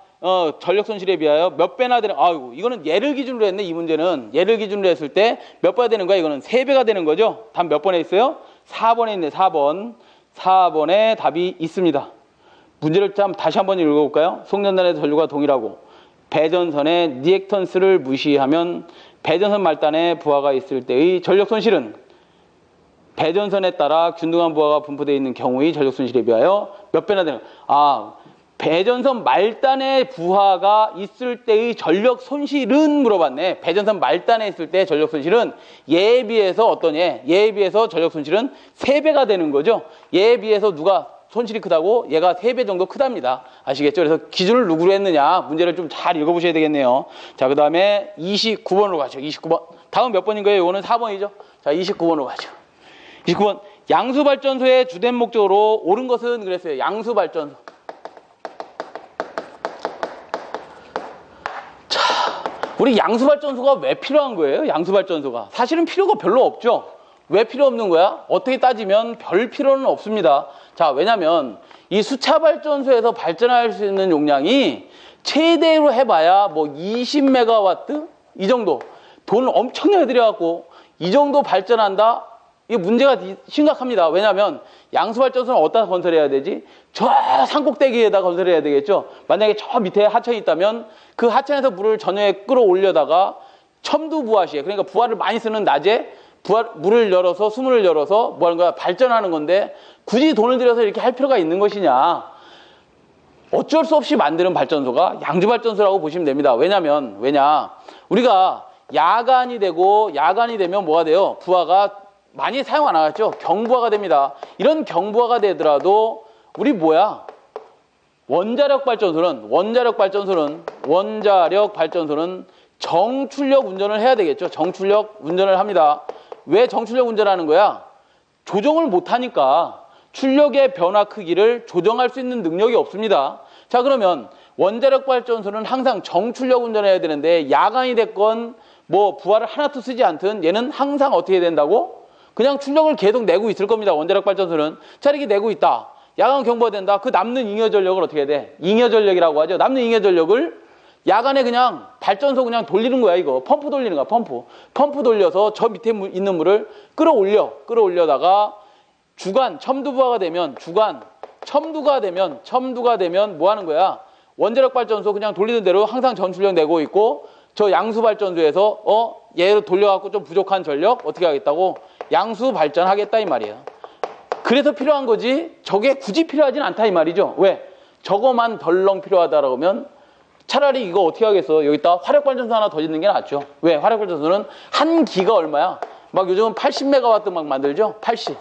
전력 손실에 비하여 몇 배나 되는, 아이고, 이거는 얘를 기준으로 했네. 이 문제는 얘를 기준으로 했을 때 몇 배가 되는 거야? 이거는 3배가 되는 거죠. 답 몇 번에 있어요? 4번에 있네. 4번에 답이 있습니다. 문제를 다시 한번 읽어볼까요? 송전단에서 전류가 동일하고 배전선의 리액턴스를 무시하면 배전선 말단에 부하가 있을 때의 전력 손실은 배전선에 따라 균등한 부하가 분포되어 있는 경우의 전력 손실에 비하여 몇 배나 되는, 배전선 말단에 부하가 있을 때의 전력 손실은 물어봤네. 배전선 말단에 있을 때 전력 손실은 얘에 비해서 어떤 얘에 비해서 전력 손실은 3배가 되는 거죠. 얘에 비해서 누가 손실이 크다고? 얘가 3배 정도 크답니다. 아시겠죠? 그래서 기준을 누구로 했느냐? 문제를 좀 잘 읽어보셔야 되겠네요. 자, 그 다음에 29번으로 가죠. 29번. 다음 몇 번인 거예요? 이거는 4번이죠. 자, 29번으로 가죠. 29번. 양수발전소의 주된 목적으로 옳은 것은 그랬어요. 양수발전소. 자, 우리 양수발전소가 왜 필요한 거예요? 양수발전소가. 사실은 필요가 별로 없죠. 왜 필요 없는 거야? 어떻게 따지면 별 필요는 없습니다. 자, 왜냐면 이 수차발전소에서 발전할 수 있는 용량이 최대로 해봐야 뭐 20메가와트? 이 정도. 돈을 엄청나게 들여갖고 이 정도 발전한다? 이게 문제가 심각합니다. 왜냐하면 양수발전소는 어디다 건설해야 되지? 저 산꼭대기에다 건설해야 되겠죠. 만약에 저 밑에 하천이 있다면 그 하천에서 물을 저녁에 끌어올려다가 첨두부화 시에, 그러니까 부화를 많이 쓰는 낮에 물을 열어서 수문을 열어서 뭐 하는 거야? 발전하는 건데 굳이 돈을 들여서 이렇게 할 필요가 있는 것이냐? 어쩔 수 없이 만드는 발전소가 양주발전소라고 보시면 됩니다. 왜냐면 우리가 야간이 되면 뭐가 돼요? 부하가 많이 사용 안 하겠죠? 경부하가 됩니다. 이런 경부하가 되더라도 우리 뭐야? 원자력 발전소는 정출력 운전을 해야 되겠죠? 정출력 운전을 합니다. 왜 정출력 운전하는 거야? 조정을 못하니까 출력의 변화 크기를 조정할 수 있는 능력이 없습니다. 자, 그러면 원자력 발전소는 항상 정출력 운전을 해야 되는데 야간이 됐건 뭐 부하를 하나도 쓰지 않든 얘는 항상 어떻게 된다고? 그냥 출력을 계속 내고 있을 겁니다. 원자력 발전소는. 자, 이렇게 내고 있다. 야간 경부가 된다. 그 남는 잉여 전력을 어떻게 해야 돼? 잉여 전력이라고 하죠. 남는 잉여 전력을 야간에 그냥 발전소 그냥 돌리는 거야, 이거. 펌프 돌리는 거야, 펌프 돌려서 저 밑에 있는 물을 끌어올려다가 주간, 첨두가 되면 뭐 하는 거야? 원자력 발전소 그냥 돌리는 대로 항상 전출력 내고 있고 저 양수 발전소에서 얘를 돌려갖고 좀 부족한 전력 어떻게 하겠다고? 양수 발전하겠다 이 말이에요. 그래서 필요한 거지 저게 굳이 필요하진 않다 이 말이죠. 왜? 저거만 덜렁 필요하다라고 하면 차라리 이거 어떻게 하겠어? 여기다 화력발전소 하나 더 짓는 게 낫죠. 왜? 화력발전소는 한 기가 얼마야? 막 요즘은 80메가와트 막 만들죠? 80.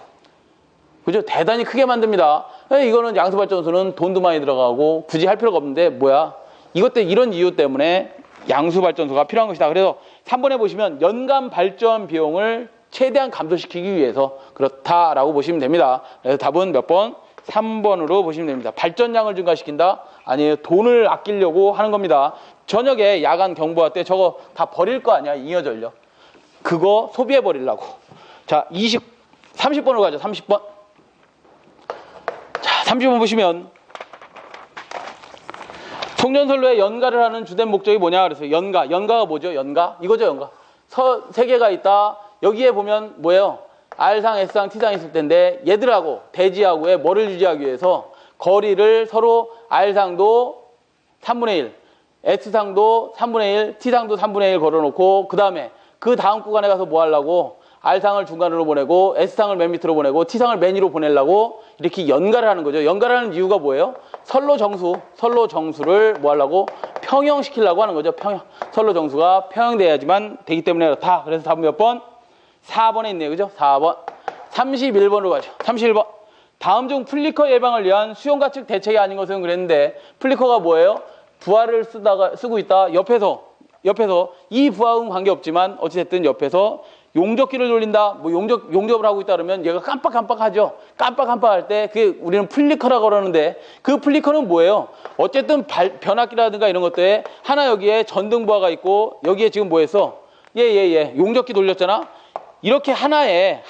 그죠? 대단히 크게 만듭니다. 이거는 양수발전소는 돈도 많이 들어가고 굳이 할 필요가 없는데 뭐야? 이런 이유 때문에 양수발전소가 필요한 것이다. 그래서 3번에 보시면 연간 발전 비용을 최대한 감소시키기 위해서 그렇다라고 보시면 됩니다. 그래서 답은 몇 번? 3번으로 보시면 됩니다. 발전량을 증가시킨다? 아니에요. 돈을 아끼려고 하는 겁니다. 저녁에 야간 경보할 때 저거 다 버릴 거 아니야. 잉여 전력. 그거 소비해 버리려고. 자, 30번으로 가죠. 30번. 자, 30번 보시면 송전선로에 연가를 하는 주된 목적이 뭐냐 그래서 연가가 뭐죠? 연가? 이거죠, 연가. 세 개가 있다. 여기에 보면 뭐예요? R상, S상, T상 있을 텐데 얘들하고 대지하고의 뭐를 유지하기 위해서 거리를 서로 R상도 3분의 1, S상도 3분의 1, T상도 3분의 1 걸어놓고 그 다음 구간에 가서 뭐 하려고? R상을 중간으로 보내고 S상을 맨 밑으로 보내고 T상을 맨 위로 보내려고 이렇게 연가를 하는 거죠. 연가를 하는 이유가 뭐예요? 선로 정수를 뭐 하려고? 평형시키려고 하는 거죠. 선로 정수가 평형돼야지만 되기 때문에 그렇다. 그래서 답은 몇 번? 4번에 있네요. 그죠? 4번. 31번으로 가죠. 31번. 다음 중 플리커 예방을 위한 수용가측 대책이 아닌 것은 그랬는데 플리커가 뭐예요? 부하를 쓰고 있다. 옆에서 이 부하는 관계없지만 어찌됐든 옆에서 용접기를 돌린다. 뭐 용접을 하고 있다 그러면 얘가 깜빡깜빡하죠. 깜빡깜빡할 때 그게 우리는 플리커라고 그러는데 그 플리커는 뭐예요? 어쨌든 변압기라든가 이런 것들에 하나 여기에 전등 부하가 있고 여기에 지금 뭐 했어? 용접기 돌렸잖아. 이렇게 하나의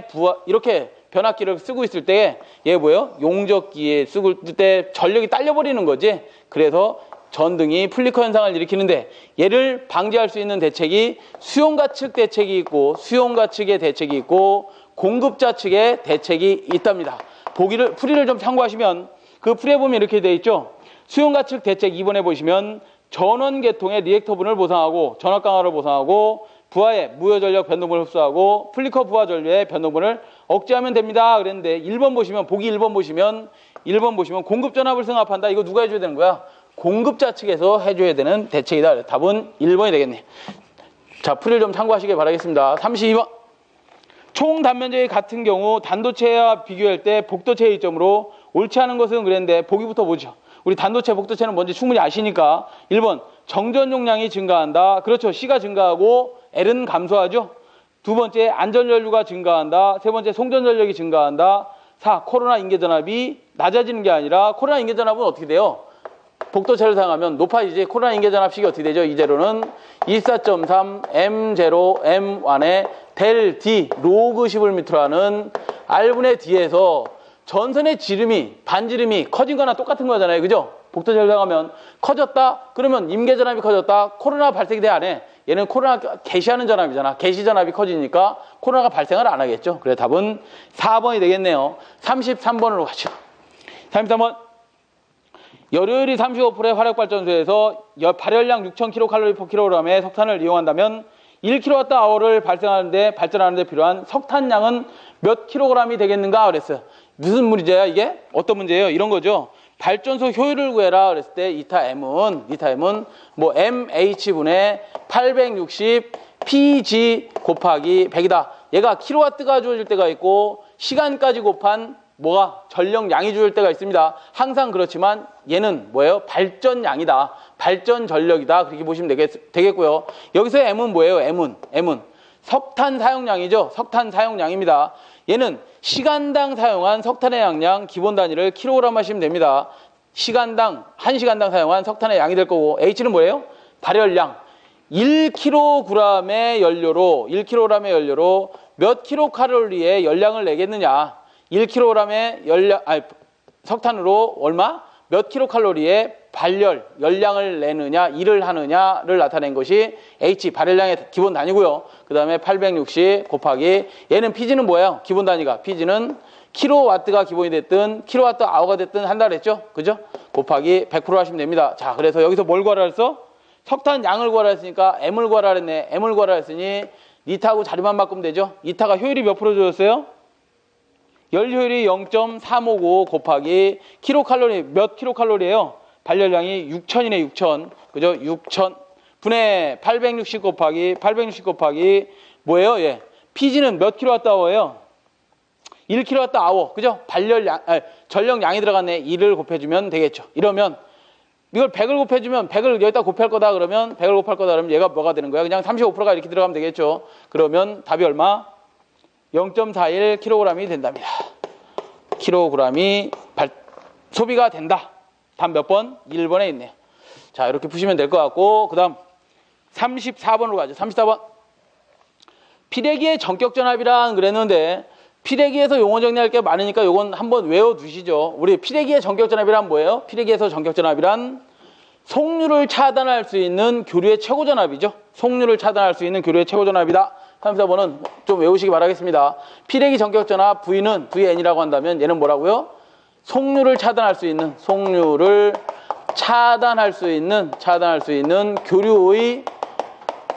부하 이렇게 변압기를 쓰고 있을 때 얘 뭐예요? 용접기에 쓰고 있을 때 전력이 딸려버리는 거지. 그래서 전등이 플리커 현상을 일으키는데 얘를 방지할 수 있는 대책이 수용가 측 대책이 있고 수용가 측의 대책이 있고 공급자 측의 대책이 있답니다. 풀이를 좀 참고하시면 그 풀이에 보면 이렇게 돼 있죠. 수용가 측 대책 2번에 보시면 전원 계통의 리액터분을 보상하고 전압 강화를 보상하고 부하의 무효전력 변동분을 흡수하고 플리커 부하 전류의 변동분을 억제하면 됩니다. 그랬는데 1번 보시면 보기 1번 보시면 공급 전압을 승합한다. 이거 누가 해줘야 되는 거야? 공급자 측에서 해줘야 되는 대책이다. 답은 1번이 되겠네. 자, 풀이를 좀 참고하시길 바라겠습니다. 32번. 총 단면적이 같은 경우 단도체와 비교할 때 복도체의 이점으로 옳지 않은 것은 그랬는데 보기부터 보죠. 우리 단도체, 복도체는 뭔지 충분히 아시니까 1번 정전 용량이 증가한다. 그렇죠. C가 증가하고 L은 감소하죠. 두 번째 안전연료가 증가한다. 세 번째 송전전력이 증가한다. 4. 코로나 인계전압이 낮아지는 게 아니라 코로나 인계전압은 어떻게 돼요? 복도체를 사용하면 높아지지. 코로나 인계전압식이 어떻게 되죠? 이제로는 24.3 M0 M1의 델 D 로그 11m라는 R분의 D에서 전선의 지름이 반지름이 커진 거나 똑같은 거잖아요. 그죠? 복도체를 사용하면 커졌다? 그러면 임계전압이 커졌다? 코로나 발생이 돼 안 해? 얘는 코로나 개시하는 전압이잖아. 개시 전압이 커지니까 코로나가 발생을 안 하겠죠. 그래 답은 4번이 되겠네요. 33번으로 가죠. 33번. 열효율이 35%의 화력발전소에서 발열량 6,000kcal/kg의 석탄을 이용한다면 1kWh를 발전하는데 필요한 석탄량은 몇 kg이 되겠는가 그랬어요. 무슨 문제야 이게? 어떤 문제예요? 이런 거죠. 발전소 효율을 구해라 그랬을 때 이타 M은 뭐 MH분의 860 PG 곱하기 100이다. 얘가 킬로와트가 주어질 때가 있고 시간까지 곱한 뭐가 전력량이 주어질 때가 있습니다. 항상 그렇지만 얘는 뭐예요? 발전량이다. 발전 전력이다. 그렇게 보시면 되겠고요. 여기서 M은 뭐예요? M은 석탄 사용량이죠. 석탄 사용량입니다. 얘는 시간당 사용한 석탄의 양량 기본 단위를 킬로그램 하시면 됩니다. 시간당 1시간당 사용한 석탄의 양이 될 거고 H는 뭐예요? 발열량. 1kg의 연료로 몇 킬로칼로리의 열량을 내겠느냐. 1kg의 석탄으로 얼마? 몇 킬로칼로리의 열량을 내느냐, 일을 하느냐를 나타낸 것이 H, 발열량의 기본 단위고요. 그 다음에 860 곱하기, 얘는 Pg는 뭐예요? 기본 단위가. Pg는 킬로와트가 기본이 됐든, 킬로와트 아워가 됐든 한다 그랬죠? 그죠? 곱하기 100% 하시면 됩니다. 자, 그래서 여기서 뭘 구하라 했어? 석탄 양을 구하라 했으니까 M을 구하라 했네. M을 구하라 했으니, 니타하고 자리만 바꾸면 되죠? 니타가 효율이 몇 프로 줘줬어요? 열효율이 0.359 곱하기 킬로칼로리, 몇 킬로칼로리예요? 발열량이 6,000이네, 6,000. 그죠? 6,000 분의 860 곱하기 뭐예요? 예. Pg는 몇 킬로와트아워예요? 1킬로와트아워. 그죠? 전력량이 들어갔네. 2를 곱해주면 되겠죠. 이러면 이걸 100을 곱해주면 100을 여기다 곱할 거다 그러면 100을 곱할 거다 그러면 얘가 뭐가 되는 거야? 그냥 35%가 이렇게 들어가면 되겠죠. 그러면 답이 얼마? 0.41kg이 된답니다. 킬로그램이 소비가 된다. 답 몇 번? 1번에 있네요. 자, 이렇게 푸시면 될 것 같고, 그 다음 34번으로 가죠. 34번. 피레기의 전격전압이란 그랬는데, 피레기에서 용어 정리할 게 많으니까 요건 한번 외워두시죠. 우리 피레기의 전격전압이란 뭐예요? 피레기에서 전격전압이란 속류를 차단할 수 있는 교류의 최고전압이죠. 속류를 차단할 수 있는 교류의 최고전압이다. 34번은 좀 외우시기 바라겠습니다. 피레기 전격전압 V는 Vn이라고 한다면 얘는 뭐라고요? 속류를 차단할 수 있는 교류의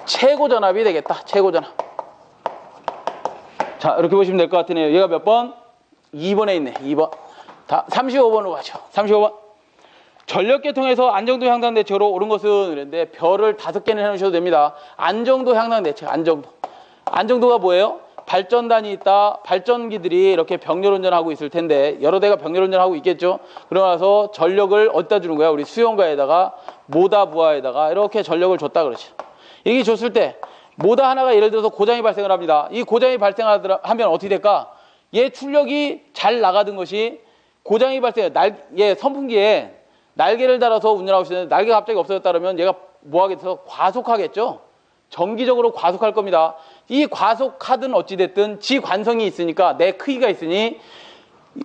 최고전압이 되겠다. 최고전압. 자, 이렇게 보시면 될 것 같으네요. 얘가 몇 번? 2번에 있네. 2번. 35번으로 가죠. 35번. 전력계통에서 안정도 향상 대책으로 옳은 것은 그랬는데 별을 5개는 해놓으셔도 됩니다. 안정도 향상 대책, 안정도가 뭐예요? 발전단이 있다. 발전기들이 이렇게 병렬 운전하고 있을 텐데 여러 대가 병렬 운전하고 있겠죠. 그러나서 전력을 어디다 주는 거야? 우리 수용가에다가 모다 부하에다가 이렇게 전력을 줬다 그러죠. 이렇게 줬을 때 모다 하나가 예를 들어서 고장이 발생을 합니다. 이 고장이 발생하면 어떻게 될까? 얘 출력이 잘 나가던 것이 고장이 얘 선풍기에 날개를 달아서 운전하고 있는데 날개가 갑자기 없어졌다 그러면 얘가 뭐 하겠어? 과속하겠죠. 정기적으로 과속할 겁니다. 이 과속하든 어찌됐든 지 관성이 있으니까 내 크기가 있으니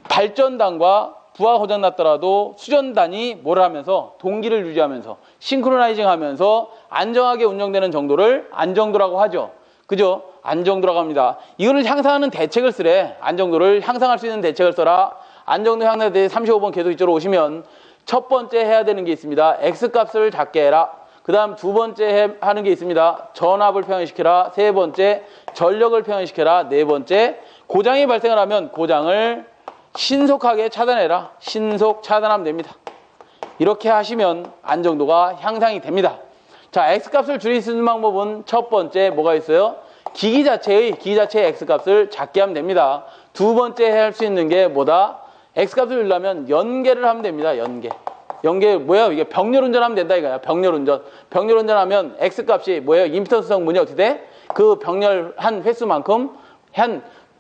발전단과 부하 고장 났더라도 수전단이 뭘 하면서 동기를 유지하면서 싱크로나이징 하면서 안정하게 운영되는 정도를 안정도라고 하죠. 그죠? 안정도라고 합니다. 이거를 향상하는 대책을 쓰래. 안정도를 향상할 수 있는 대책을 써라. 안정도 향상 대책 35번 계속 이쪽으로 오시면 첫 번째 해야 되는 게 있습니다. X값을 작게 해라. 그 다음 두 번째 하는 게 있습니다. 전압을 평행시켜라. 세 번째 전력을 평행시켜라. 네 번째 고장이 발생을 하면 고장을 신속하게 차단해라. 신속 차단하면 됩니다. 이렇게 하시면 안정도가 향상이 됩니다. 자, X값을 줄일 수 있는 방법은 첫 번째 뭐가 있어요? 기기 자체의 X값을 작게 하면 됩니다. 두 번째 할 수 있는 게 뭐다? X값을 줄이려면 연계를 하면 됩니다. 연계 뭐예요? 이게 병렬 운전하면 된다 이거야. 병렬 운전하면 X값이 뭐예요? 임피턴스 성분이 어떻게 돼? 그 병렬 한 횟수만큼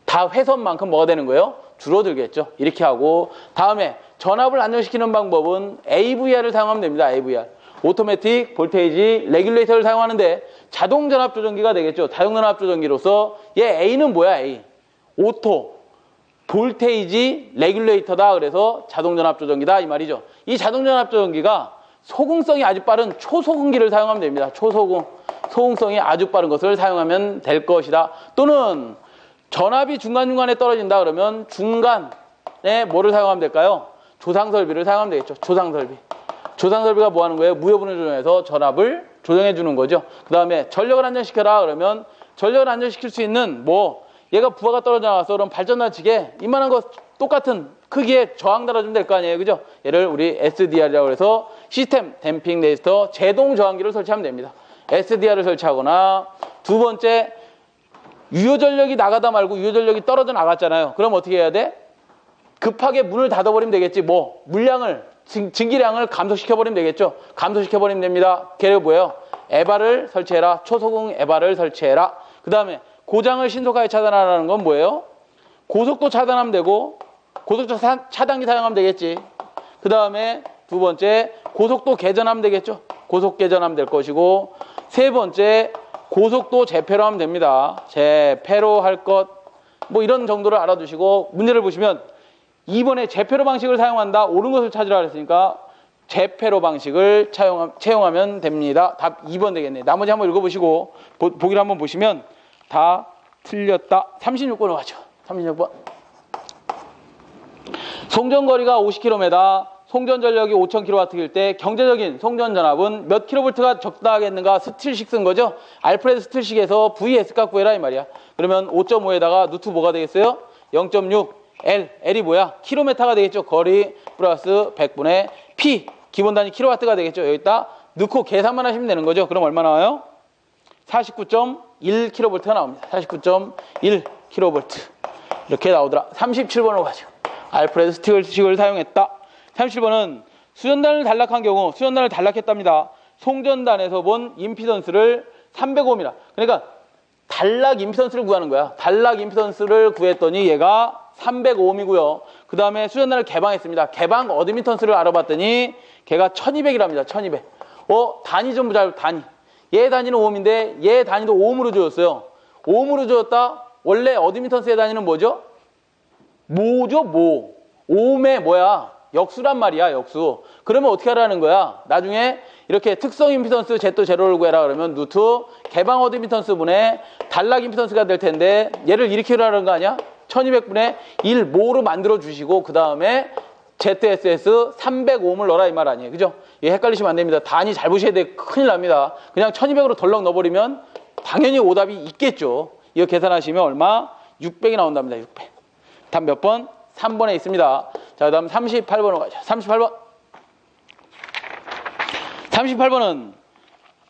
다 회선만큼 뭐가 되는 거예요? 줄어들겠죠. 이렇게 하고 다음에 전압을 안정시키는 방법은 AVR을 사용하면 됩니다. AVR. 오토매틱 볼테이지 레귤레이터를 사용하는데 자동 전압 조정기가 되겠죠. 자동 전압 조정기로서 얘 A는 뭐야? A. 오토 볼테이지 레귤레이터다. 그래서 자동 전압 조정기다 이 말이죠. 이 자동 전압 조정기가 소궁성이 아주 빠른 초소궁기를 사용하면 됩니다. 초소궁. 소궁성이 아주 빠른 것을 사용하면 될 것이다. 또는 전압이 중간중간에 떨어진다 그러면 중간에 뭐를 사용하면 될까요? 조상설비를 사용하면 되겠죠. 조상설비. 조상설비가 뭐 하는 거예요? 무효분을 조정해서 전압을 조정해 주는 거죠. 그 다음에 전력을 안정시켜라 그러면 전력을 안정시킬 수 있는 뭐 얘가 부하가 떨어져 나와서 그럼 발전단치게 이만한 거 똑같은 크기의 저항 달아주면 될 거 아니에요. 그죠? 얘를 우리 SDR이라고 해서 시스템 댐핑 레지스터 제동 저항기를 설치하면 됩니다. SDR을 설치하거나 두 번째 유효전력이 나가다 말고 유효전력이 떨어져 나갔잖아요. 그럼 어떻게 해야 돼? 급하게 문을 닫아버리면 되겠지. 뭐 물량을 증기량을 감소시켜버리면 되겠죠. 감소시켜버리면 됩니다. 걔를 뭐예요? 에바를 설치해라. 초소궁 에바를 설치해라. 그 다음에 고장을 신속하게 차단하라는 건 뭐예요? 고속도 차단하면 되고 고속도 차단기 사용하면 되겠지. 그 다음에 두 번째 고속도 개전하면 되겠죠. 고속 개전하면 될 것이고 세 번째 고속도 재패로 하면 됩니다. 재패로 할 것 뭐 이런 정도를 알아두시고 문제를 보시면 2번에 재패로 방식을 사용한다. 옳은 것을 찾으라 그랬으니까 재패로 방식을 채용하면 됩니다. 답 2번 되겠네. 나머지 한번 읽어보시고 보기를 한번 보시면 다 틀렸다. 36번으로 가죠. 36번. 송전거리가 50km, 송전전력이 5000kW일 때 경제적인 송전전압은 몇 kV가 적당하겠는가? 스틸식 쓴 거죠. 알프레드 스틸식에서 VS값 구해라 이 말이야. 그러면 5.5에다가 누트 뭐가 되겠어요? 0.6 L이 뭐야? 킬로미터가 되겠죠. 거리 플러스 100분의 P 기본 단위 킬로와트가 되겠죠. 여기다 넣고 계산만 하시면 되는 거죠. 그럼 얼마 나와요? 49.1kV가 나옵니다. 49.1kV 이렇게 나오더라. 37번으로 가죠. 알프레드 스틸식을 사용했다. 37번은 수전단을 단락한 경우 수전단을 단락했답니다. 송전단에서 본 임피던스를 305입니다. 그러니까 단락 임피던스를 구하는 거야. 단락 임피던스를 구했더니 얘가 305ohm이고요. 그 다음에 수전단을 개방했습니다. 개방 어드미턴스를 알아봤더니 걔가 1200이랍니다. 1200. 단위 좀 보자. 단위. 얘 단위는 ohm인데 얘 단위도 ohm으로 주었어요. ohm으로 주었다. 원래 어드미턴스의 단위는 뭐죠? 모죠, 모. ohm의 뭐야? 역수란 말이야, 역수. 그러면 어떻게 하라는 거야? 나중에 이렇게 특성 임피던스 Z 제로를 구해라 그러면 누트 개방 어드미턴스 분의 단락 임피던스가 될 텐데 얘를 이렇게 하라는 거 아니야? 1200분의 1 모로 만들어 주시고 그 다음에 ZSS 305ohm을 넣어라 이 말 아니에요. 그죠? 얘 헷갈리시면 안 됩니다. 단위 잘 보셔야 돼. 큰일 납니다. 그냥 1200으로 덜렁 넣어버리면 당연히 오답이 있겠죠. 이거 계산하시면 얼마? 600이 나온답니다. 600. 답 몇 번? 3번에 있습니다. 자, 그 다음 38번으로 가죠. 38번. 38번은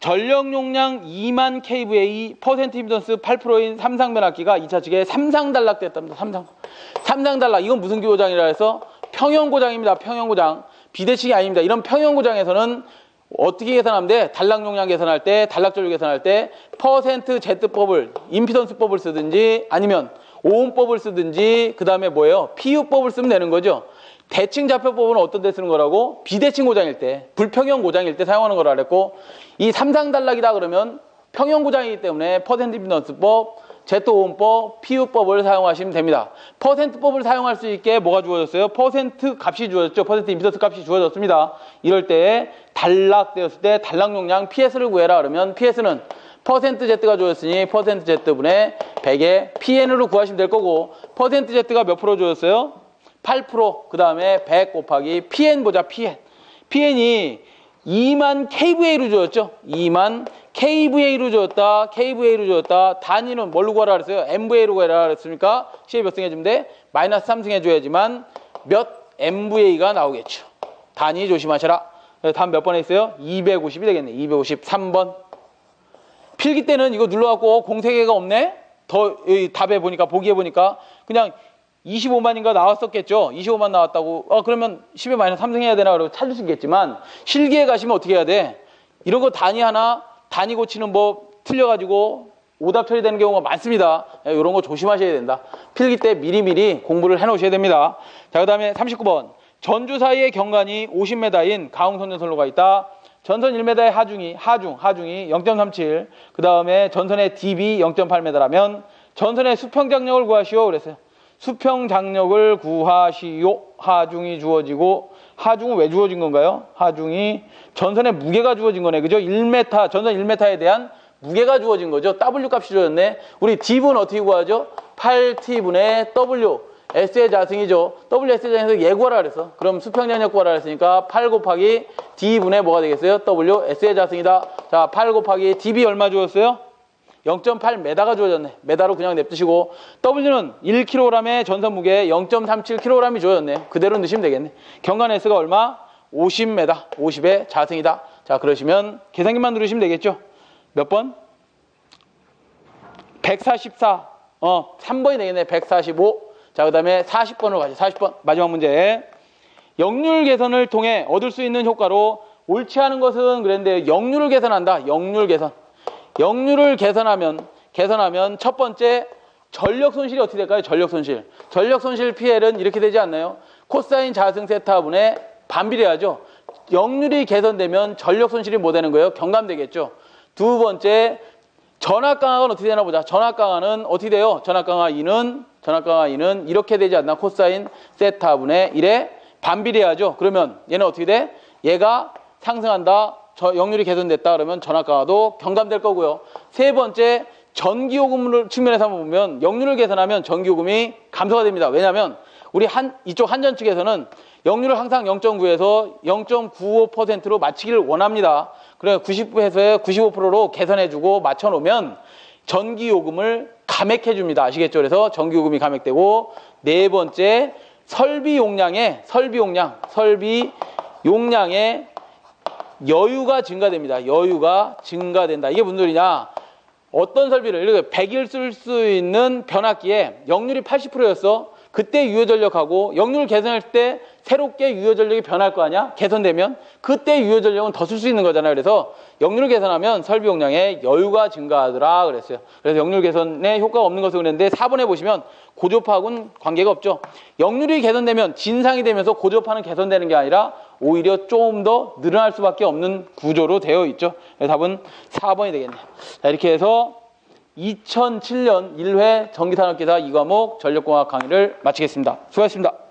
전력 용량 2만 kVA 퍼센트 임피던스 8%인 삼상 변압기가 2차 측에 삼상 단락됐답니다. 삼상 단락. 이건 무슨 고장이라 해서 평형 고장입니다. 평형 고장. 비대칭이 아닙니다. 이런 평형 고장에서는 어떻게 계산하면 돼? 단락 용량 계산할 때, 단락 전류 계산할 때 퍼센트 Z법을, 임피던스법을 쓰든지 아니면 오음법을 쓰든지 그 다음에 뭐예요? PU법을 쓰면 되는 거죠. 대칭 좌표법은 어떤 데 쓰는 거라고? 비대칭 고장일 때, 불평형 고장일 때 사용하는 거라 그랬고 이 삼상 단락이다 그러면 평형 고장이기 때문에 퍼센트 임피던스법, Z오음법, PU법을 사용하시면 됩니다. 퍼센트법을 사용할 수 있게 뭐가 주어졌어요? 퍼센트 값이 주어졌죠. 퍼센트 임피던스 값이 주어졌습니다. 이럴 때 단락되었을 때 단락 용량 PS를 구해라 그러면 PS는 퍼센트 Z가 주어졌으니 퍼센트 Z분의 100에 PN으로 구하시면 될 거고 퍼센트 Z가 몇 프로 주어졌어요? 8%. 그 다음에 100 곱하기 PN 보자. PN이 2만 kVA로 주었죠. 2만 kVA로 주었다. kVA로 주었다. 단위는 뭘로 구하라 그랬어요? MVA로 구하라 그랬으니까 C에 몇 승 해주면 돼? 마이너스 3승 해줘야지만 몇 MVA가 나오겠죠. 단위 조심하셔라. 다음 몇 번에 있어요? 250이 되겠네. 253번. 필기 때는 이거 눌러갖고 공세개가 없네? 답에 보니까, 보기에 보니까 그냥 25만인가 나왔었겠죠. 25만 나왔다고. 그러면 10에 마이너스 3승 해야 되나? 그러고 찾을 수 있겠지만 실기에 가시면 어떻게 해야 돼? 이런 거 단위 하나, 단위 고치는 법 틀려가지고 오답 처리되는 경우가 많습니다. 이런 거 조심하셔야 된다. 필기 때 미리미리 공부를 해놓으셔야 됩니다. 자, 그 다음에 39번. 전주 사이의 경관이 50m인 가흥선전선로가 있다. 전선 1m의 하중이 0.37, 그 다음에 전선의 DB 0.8m라면 전선의 수평장력을 구하시오 그랬어요. 수평장력을 구하시오. 하중이 주어지고, 하중은 왜 주어진 건가요? 하중이 전선의 무게가 주어진 거네. 그죠? 1m, 전선 1m에 대한 무게가 주어진 거죠. W 값이 주어졌네. 우리 D분 어떻게 구하죠? 8T분의 W. S의 자승이죠. WS의 자승에서 얘 구하라 그랬어. 그럼 수평장력 구하라 그랬으니까 8 곱하기 D분의 뭐가 되겠어요? W, S의 자승이다. 자, 8 곱하기 DB 얼마 주었어요? 0.8m가 주어졌네. m로 그냥 냅두시고, W는 1kg의 전선 무게 0.37kg이 주어졌네. 그대로 넣으시면 되겠네. 경관 S가 얼마? 50m. 50의 자승이다. 자, 그러시면 계산기만 누르시면 되겠죠. 몇 번? 144. 3번이 되겠네. 145. 자, 그 다음에 40번으로 가죠. 40번. 마지막 문제. 역률 개선을 통해 얻을 수 있는 효과로 옳지 않은 것은 그랬는데, 역률을 개선한다. 역률 개선. 역률을 개선하면 첫 번째, 전력 손실이 어떻게 될까요? 전력 손실. 전력 손실 PL은 이렇게 되지 않나요? 코사인 자승 세타분의 반비례하죠. 역률이 개선되면 전력 손실이 뭐 되는 거예요? 경감되겠죠. 두 번째, 전압 강화는 어떻게 되나 보자. 전압 강화는 어떻게 돼요? 전압 강화 2는 이렇게 되지 않나? 코사인 세타분의 1에 반비례하죠. 그러면 얘는 어떻게 돼? 얘가 상승한다. 역률이 개선됐다 그러면 전압 강화도 경감될 거고요. 세 번째, 전기요금 측면에서 한번 보면 역률을 개선하면 전기요금이 감소가 됩니다. 왜냐하면 우리 이쪽 한전 측에서는 역률을 항상 0.9에서 0.95%로 맞추기를 원합니다. 그래서 90에서 95%로 개선해주고 맞춰놓으면 전기요금을 감액해 줍니다. 아시겠죠? 그래서 전기요금이 감액되고, 네 번째, 설비 용량의 여유가 증가됩니다. 여유가 증가된다. 이게 무슨 소리냐? 어떤 설비를, 이렇게 100일 쓸 수 있는 변압기에 역률이 80%였어. 그때 유효전력하고 역률을 개선할 때 새롭게 유효전력이 변할 거 아니야? 개선되면 그때 유효전력은 더 쓸 수 있는 거잖아요. 그래서 역률을 개선하면 설비 용량에 여유가 증가하더라 그랬어요. 그래서 역률 개선에 효과가 없는 것을 그랬는데 4번에 보시면 고조파하고는 관계가 없죠. 역률이 개선되면 진상이 되면서 고조파는 개선되는 게 아니라 오히려 조금 더 늘어날 수밖에 없는 구조로 되어 있죠. 그래서 답은 4번이 되겠네요. 자, 이렇게 해서 2007년 1회 전기산업기사 2과목 전력공학 강의를 마치겠습니다. 수고하셨습니다.